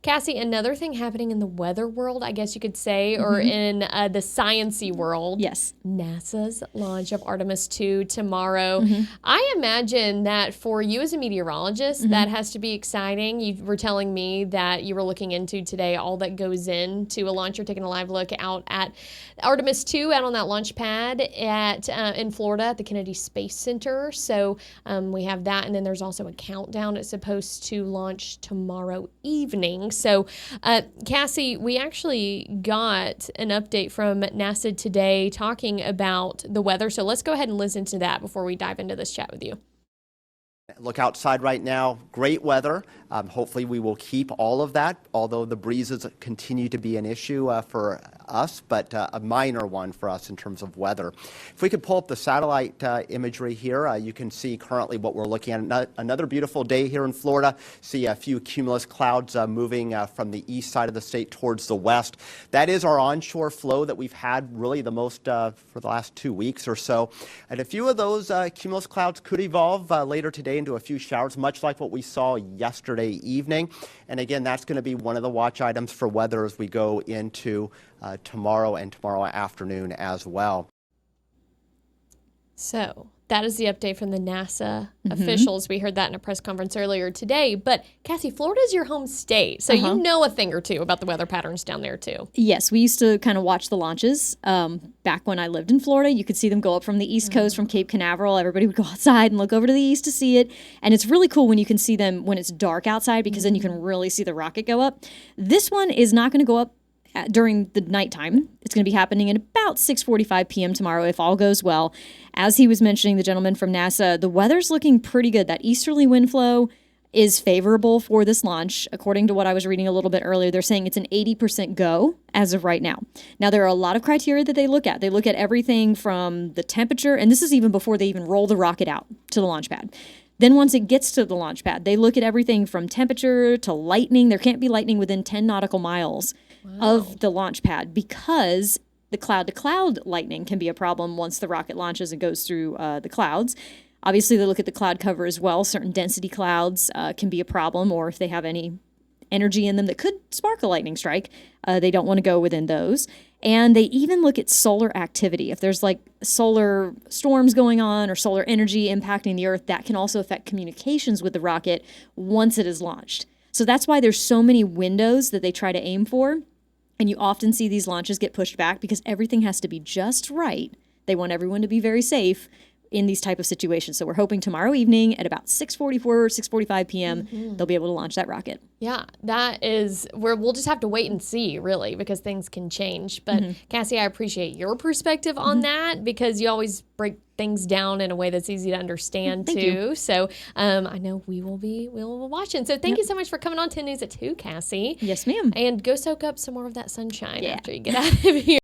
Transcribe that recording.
Cassie, another thing happening in the weather world, I guess you could say, or in the science-y world. Yes. NASA's launch of Artemis II tomorrow. I imagine that for you as a meteorologist, that has to be exciting. You were telling me that you were looking into today all that goes into a launch. You're taking a live look out at Artemis II out on that launch pad in Florida at the Kennedy Space Center. So we have that, and then there's also a countdown. It's supposed to launch tomorrow evening. So, Cassie, we actually got an update from NASA today talking about the weather. So let's go ahead and listen to that before we dive into this chat with you. Look outside right now, great weather. Hopefully we will keep all of that, although the breezes continue to be an issue for us, but a minor one for us in terms of weather. If we could pull up the satellite imagery here, you can see currently what we're looking at. Another beautiful day here in Florida. See a few cumulus clouds moving from the east side of the state towards the west. That is our onshore flow that we've had really the most for the last 2 weeks or so. And a few of those cumulus clouds could evolve later today into a few showers, much like what we saw yesterday evening. And again, that's going to be one of the watch items for weather as we go into tomorrow and tomorrow afternoon as well. So that is the update from the NASA officials. We heard that in a press conference earlier today. But Cassie, Florida is your home state, so you know a thing or two about the weather patterns down there too. Yes, we used to kind of watch the launches back when I lived in Florida. You could see them go up from the East Coast, from Cape Canaveral. Everybody would go outside and look over to the east to see it. And it's really cool when you can see them when it's dark outside, because then you can really see the rocket go up. This one is not going to go up during the nighttime. It's going to be happening at about 6:45 p.m. tomorrow if all goes well. As he was mentioning, the gentleman from NASA, the weather's looking pretty good. That easterly wind flow is favorable for this launch. According to what I was reading a little bit earlier, they're saying it's an 80% go as of right now. Now, there are a lot of criteria that they look at. They look at everything from the temperature, and this is even before they even roll the rocket out to the launch pad. Then once it gets to the launch pad, they look at everything from temperature to lightning. There can't be lightning within 10 nautical miles of the launch pad, because the cloud-to-cloud lightning can be a problem once the rocket launches and goes through the clouds. Obviously, they look at the cloud cover as well. Certain density clouds can be a problem, or if they have any energy in them that could spark a lightning strike, they don't want to go within those. And they even look at solar activity. If there's like solar storms going on or solar energy impacting the Earth, that can also affect communications with the rocket once it is launched. So that's why there's so many windows that they try to aim for. And you often see these launches get pushed back because everything has to be just right. They want everyone to be very safe in these type of situations. So we're hoping tomorrow evening at about 6:44, 6:45 p.m., they'll be able to launch that rocket. Yeah, that is where we'll just have to wait and see, really, because things can change. But Cassie, I appreciate your perspective on that, because you always break things down in a way that's easy to understand Thank too. you. So I know we'll be watching. So thank you so much for coming on 10 News at 2, Cassie. Yes, ma'am. And go soak up some more of that sunshine after you get out of here.